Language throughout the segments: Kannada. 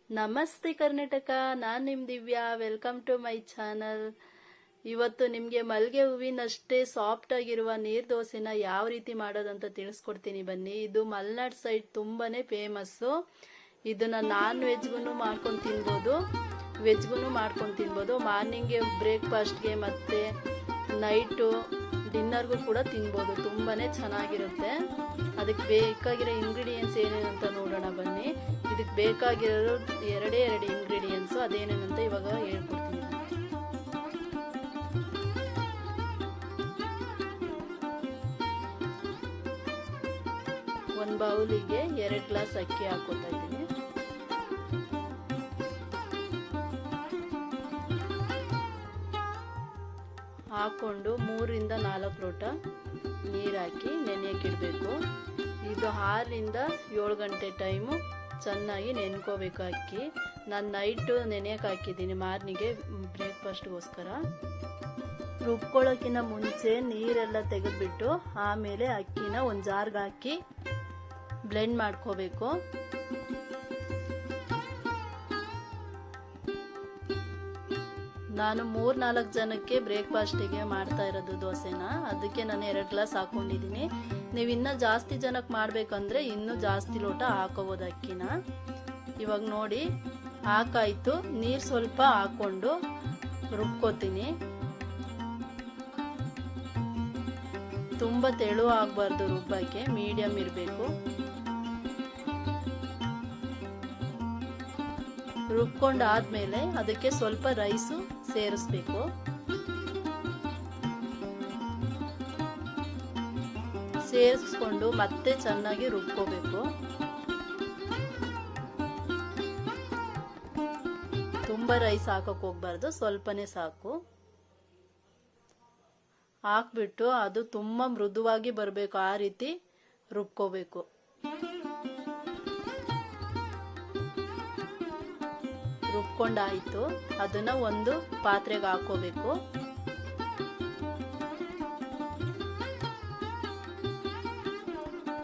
ನಮಸ್ತೆ ಕರ್ನಾಟಕ, ನಾನು ನಿಮ್ಮ Divya. Welcome to my channel. ಇವತ್ತು ನಿಮಗೆ ಮಲ್ಲಿಗೆ ಹೂವಿನಷ್ಟೇ ಸಾಫ್ಟ್ ಆಗಿರುವ ನೀರು ದೋಸೆನ ಯಾವ ರೀತಿ ಮಾಡೋದಂತ ತಿಳಿಸ್ಕೊಡ್ತೀನಿ ಬನ್ನಿ. ಇದು ಮಲೆನಾಡು ಸೈಡ್ ತುಂಬಾನೇ ಫೇಮಸ್ಸು. ಇದನ್ನ ನಾನ್ ವೆಜ್ಗೂ ಮಾಡ್ಕೊಂಡು ತಿನ್ಬೋದು, ವೆಜ್ಗೂ ಮಾಡ್ಕೊಂಡು ತಿನ್ಬೋದು. ಮಾರ್ನಿಂಗ್ಗೆ ಬ್ರೇಕ್ಫಾಸ್ಟ್ಗೆ ಮತ್ತು ನೈಟು ಡಿನ್ನರ್ಗೂ ಕೂಡ ತಿನ್ಬೋದು. ತುಂಬಾನೇ ಚೆನ್ನಾಗಿರುತ್ತೆ. ಅದಕ್ಕೆ ಬೇಕಾಗಿರೋ ಇಂಗ್ರೀಡಿಯೆಂಟ್ಸ್ ಏನೇನು ಅಂತ ನೋಡೋಣ ಬನ್ನಿ. ಇದಕ್ಕೆ ಬೇಕಾಗಿರೋ ಎರಡೇ ಇಂಗ್ರೀಡಿಯೆಂಟ್ಸು. ಅದೇನೇನಂತ ಇವಾಗ ಹೇಳ್ಕೊಡ್ತೀನಿ. ಒಂದು ಬೌಲಿಗೆ 2 ಗ್ಲಾಸ್ ಅಕ್ಕಿ ಹಾಕೋತಾ ಇದ್ದೀನಿ. ಹಾಕೊಂಡು 3 ರಿಂದ 4 ಲೋಟ ನೀರು ಹಾಕಿ ನೆನೆಯಕ್ಕೆ ಇಡಬೇಕು. ಇದು 6 ರಿಂದ 7 ಗಂಟೆ ಟೈಮು ಚೆನ್ನಾಗಿ ನೆನ್ಕೋಬೇಕು ಅಕ್ಕಿ. ನಾನು ನೈಟು ನೆನೆಯಕ್ಕೆ ಹಾಕಿದ್ದೀನಿ ಮಾರ್ನಿಂಗ್ಗೆ ಬ್ರೇಕ್ಫಾಸ್ಟ್ಗೋಸ್ಕರ. ರುಬ್ಕೊಳ್ಳೋಕ್ಕಿಂತ ಮುಂಚೆ ನೀರೆಲ್ಲ ತೆಗೆದುಬಿಟ್ಟು ಆಮೇಲೆ ಅಕ್ಕಿನ ಒಂದು ಜಾರ್ಗೆ ಹಾಕಿ ಬ್ಲೆಂಡ್ ಮಾಡ್ಕೋಬೇಕು. ನಾನು 3-4 ಜನಕ್ಕೆ ಬ್ರೇಕ್ಫಾಸ್ಟಿಗೆ ಮಾಡ್ತಾ ಇರೋದು ದೋಸೆನ. ಅದಕ್ಕೆ ನಾನು 2 ಗ್ಲಾಸ್ ಹಾಕೊಂಡಿದ್ದೀನಿ. ನೀವು ಇನ್ನೂ ಜಾಸ್ತಿ ಜನಕ್ಕೆ ಮಾಡಬೇಕಂದ್ರೆ ಇನ್ನೂ ಜಾಸ್ತಿ ಲೋಟ ಹಾಕೋಬೋದು ಅಕ್ಕಿನ. ಇವಾಗ ನೋಡಿ ಹಾಕಾಯ್ತು. ನೀರು ಸ್ವಲ್ಪ ಹಾಕ್ಕೊಂಡು ರುಬ್ಕೋತೀನಿ. ತುಂಬ ತೆಳು ಆಗಬಾರ್ದು ರುಬ್ಬಕ್ಕೆ, ಮೀಡಿಯಮ್ ಇರಬೇಕು. ರುಬ್ಕೊಂಡಾದ್ಮೇಲೆ ಅದಕ್ಕೆ ಸ್ವಲ್ಪ ರೈಸು ಸೇರಿಸ್ಬೇಕು. ಸೇರಿಸ್ಕೊಂಡು ಮತ್ತೆ ಚೆನ್ನಾಗಿ ರುಬ್ಕೋಬೇಕು. ತುಂಬ ರೈಸ್ ಹಾಕಕ್ಕೆ ಹೋಗ್ಬಾರ್ದು, ಸ್ವಲ್ಪನೇ ಸಾಕು. ಹಾಕ್ಬಿಟ್ಟು ಅದು ತುಂಬ ಮೃದುವಾಗಿ ಬರಬೇಕು, ಆ ರೀತಿ ರುಬ್ಕೋಬೇಕು. ರುಬ್ಕೊಂಡಾಯಿತು. ಅದನ್ನ ಒಂದು ಪಾತ್ರೆಗೆ ಹಾಕೋಬೇಕು.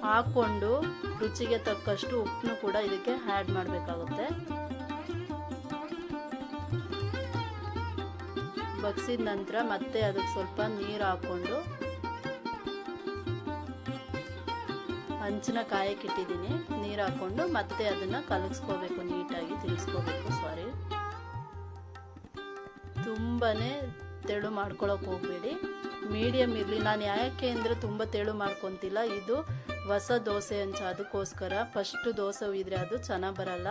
ಹಾಕೊಂಡು ರುಚಿಗೆ ತಕ್ಕಷ್ಟು ಉಪ್ಪನ್ನು ಕೂಡ ಇದಕ್ಕೆ ಆ್ಯಡ್ ಮಾಡಬೇಕಾಗುತ್ತೆ. ಬಗ್ಸಿದ ನಂತರ ಮತ್ತೆ ಅದಕ್ಕೆ ಸ್ವಲ್ಪ ನೀರು ಹಾಕೊಂಡು ಹಂಚಿನ ಕಾಯಕ್ಕೆ ಇಟ್ಟಿದ್ದೀನಿ. ನೀರು ಹಾಕೊಂಡು ಮತ್ತೆ ಅದನ್ನ ಕಲಗಿಸ್ಕೋಬೇಕು, ನೀಟಾಗಿ ತಿರ್ಗಿಸ್ಕೋಬೇಕು. ತುಂಬಾನೇ ತೆಳು ಮಾಡ್ಕೊಳಕ್ ಹೋಗ್ಬೇಡಿ, ಮೀಡಿಯಮ್ ಇರಲಿ. ನಾನು ಯಾಕೆ ಅಂದರೆ ತುಂಬ ತೆಳು ಮಾಡ್ಕೊತಿಲ್ಲ, ಇದು ಹೊಸ ದೋಸೆ ಅಂಚ, ಅದಕ್ಕೋಸ್ಕರ. ಫಸ್ಟ್ ದೋಸೆ ಉಯ್ದ್ರೆ ಅದು ಚೆನ್ನಾಗಿ ಬರಲ್ಲ.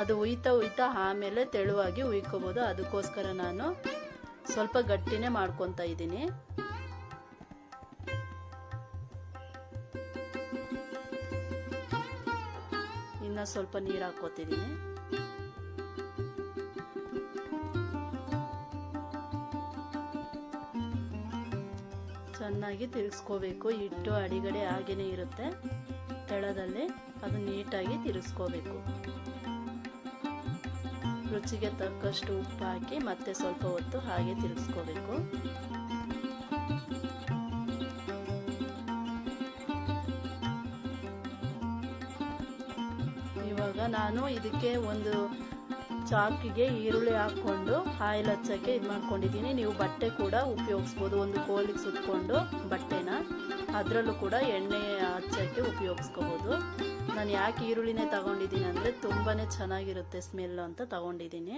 ಅದು ಉಯ್ತಾ ಆಮೇಲೆ ತೆಳುವಾಗಿ ಉಯ್ಕೋಬೋದು. ಅದಕ್ಕೋಸ್ಕರ ನಾನು ಸ್ವಲ್ಪ ಗಟ್ಟಿನೇ ಮಾಡ್ಕೊತಾ ಇದ್ದೀನಿ. ಇನ್ನು ಸ್ವಲ್ಪ ನೀರು ಹಾಕೋತಿದ್ದೀನಿ. ಚೆನ್ನಾಗಿ ತಿರ್ಗಿಸ್ಕೋಬೇಕು. ಹಿಟ್ಟು ಅಡಿಗಡೆ ಹಾಗೇನೆ ಇರುತ್ತೆ ತೆಳದಲ್ಲಿ, ಅದು ನೀಟಾಗಿ ತಿರ್ಗಿಸ್ಕೋಬೇಕು. ರುಚಿಗೆ ತಕ್ಕಷ್ಟು ಉಪ್ಪು ಹಾಕಿ ಮತ್ತೆ ಸ್ವಲ್ಪ ಹೊತ್ತು ಹಾಗೆ ತಿರ್ಗಿಸ್ಕೋಬೇಕು. ಇವಾಗ ನಾನು ಇದಕ್ಕೆ ಒಂದು ಚಾಕಿಗೆ ಈರುಳ್ಳಿ ಹಾಕ್ಕೊಂಡು ಆಯಿಲ್ ಹಚ್ಚಕ್ಕೆ ಇದು ಮಾಡ್ಕೊಂಡಿದ್ದೀನಿ. ನೀವು ಬಟ್ಟೆ ಕೂಡ ಉಪಯೋಗಿಸ್ಬೋದು. ಒಂದು ಕೋಲಿಗೆ ಸುತ್ಕೊಂಡು ಬಟ್ಟೆನ ಅದರಲ್ಲೂ ಕೂಡ ಎಣ್ಣೆ ಹಚ್ಚಕ್ಕೆ ಉಪಯೋಗಿಸ್ಕೋಬೋದು. ನಾನು ಯಾಕೆ ಈರುಳ್ಳಿನೇ ತಗೊಂಡಿದ್ದೀನಿ ಅಂದರೆ ತುಂಬಾ ಚೆನ್ನಾಗಿರುತ್ತೆ ಸ್ಮೆಲ್ ಅಂತ ತಗೊಂಡಿದ್ದೀನಿ.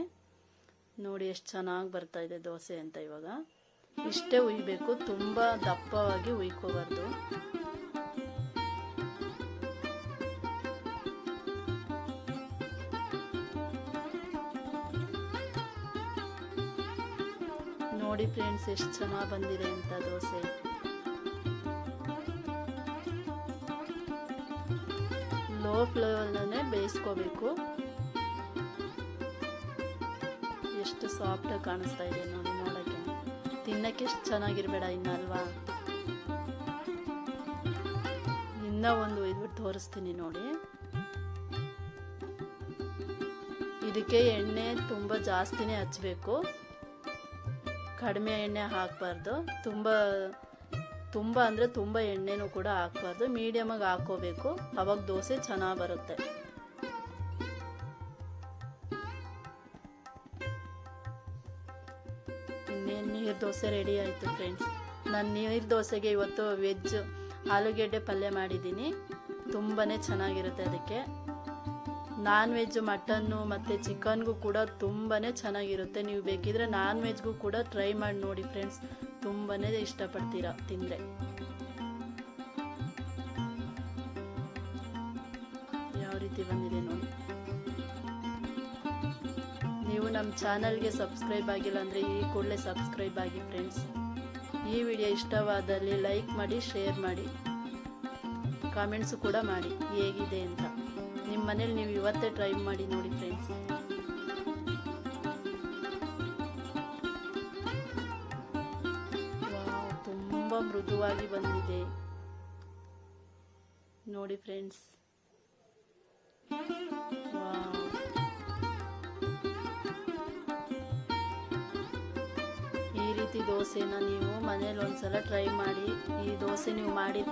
ನೋಡಿ ಎಷ್ಟು ಚೆನ್ನಾಗಿ ಬರ್ತಾ ಇದೆ ದೋಸೆ ಅಂತ. ಇವಾಗ ಇಷ್ಟೇ ಉಯ್ಬೇಕು, ತುಂಬ ದಪ್ಪವಾಗಿ ಉಯ್ಕೋಬಾರ್ದು. ನೋಡಿ ಫ್ರೆಂಡ್ಸ್, ಎಷ್ಟು ಚೆನ್ನಾಗಿ ಬಂದಿದೆ ಅಂತ ದೋಸೆ. ಲೋ ಫ್ಲೇವರ್ನೇ ಬೇಯಿಸ್ಕೋಬೇಕು. ಎಷ್ಟು ಸಾಫ್ಟಾಗಿ ಕಾಣಿಸ್ತಾ ಇದೆ ನೋಡಿ, ನೋಡೋಕ್ಕೆ ತಿನ್ನಕ್ಕೆ ಎಷ್ಟು ಚೆನ್ನಾಗಿರ್ಬೇಡ ಇನ್ನಲ್ವಾ. ಇನ್ನೂ ಒಂದು ಒಯ್ದ್ಬಿಟ್ಟು ತೋರಿಸ್ತೀನಿ ನೋಡಿ. ಇದಕ್ಕೆ ಎಣ್ಣೆ ತುಂಬ ಜಾಸ್ತಿನೇ ಹಚ್ಚಬೇಕು, ಕಡಿಮೆ ಎಣ್ಣೆ ಹಾಕಬಾರ್ದು. ತುಂಬ ಅಂದರೆ ತುಂಬ ಎಣ್ಣೆನೂ ಕೂಡ ಹಾಕಬಾರ್ದು, ಮೀಡಿಯಮಾಗಿ ಹಾಕೋಬೇಕು. ಅವಾಗ ದೋಸೆ ಚೆನ್ನಾಗಿ ಬರುತ್ತೆ. ನೀರು ದೋಸೆ ರೆಡಿ ಆಯಿತು ಫ್ರೆಂಡ್ಸ್. ನಾನು ನೀರು ದೋಸೆಗೆ ಇವತ್ತು ವೆಜ್ ಆಲೂಗೆಡ್ಡೆ ಪಲ್ಯ ಮಾಡಿದ್ದೀನಿ. ತುಂಬಾ ಚೆನ್ನಾಗಿರುತ್ತೆ. ಅದಕ್ಕೆ ನಾನ್ ವೆಜ್ ಮಟನ್ನು ಮತ್ತು ಚಿಕನ್ಗೂ ಕೂಡ ತುಂಬಾ ಚೆನ್ನಾಗಿರುತ್ತೆ. ನೀವು ಬೇಕಿದ್ರೆ ನಾನ್ ವೆಜ್ಗೂ ಕೂಡ ಟ್ರೈ ಮಾಡಿ ನೋಡಿ ಫ್ರೆಂಡ್ಸ್, ತುಂಬಾ ಇಷ್ಟಪಡ್ತೀರಾ ತಿಂದರೆ. ಯಾವ ರೀತಿ ಬಂದಿದೆ ನೋಡಿ. ನೀವು ನಮ್ಮ ಚಾನಲ್ಗೆ ಸಬ್ಸ್ಕ್ರೈಬ್ ಆಗಿಲ್ಲ ಅಂದರೆ ಈ ಕೂಡಲೇ ಸಬ್ಸ್ಕ್ರೈಬ್ ಆಗಿ ಫ್ರೆಂಡ್ಸ್. ಈ ವಿಡಿಯೋ ಇಷ್ಟವಾದಲ್ಲಿ ಲೈಕ್ ಮಾಡಿ, ಶೇರ್ ಮಾಡಿ, ಕಾಮೆಂಟ್ಸು ಕೂಡ ಮಾಡಿ ಹೇಗಿದೆ ಅಂತ. ನಿಮ್ಮ ಮನೇಲಿ ನೀವು ಇವತ್ತೇ ಟ್ರೈ ಮಾಡಿ ನೋಡಿ ಫ್ರೆಂಡ್ಸ್. ತುಂಬ ಮೃದುವಾಗಿ ಬಂದಿದೆ ನೋಡಿ ಫ್ರೆಂಡ್ಸ್. ಈ ರೀತಿ ದೋಸೆನ ನೀವು ಮನೇಲಿ ಒಂದ್ಸಲ ಟ್ರೈ ಮಾಡಿ. ಈ ದೋಸೆ ನೀವು ಮಾಡಿ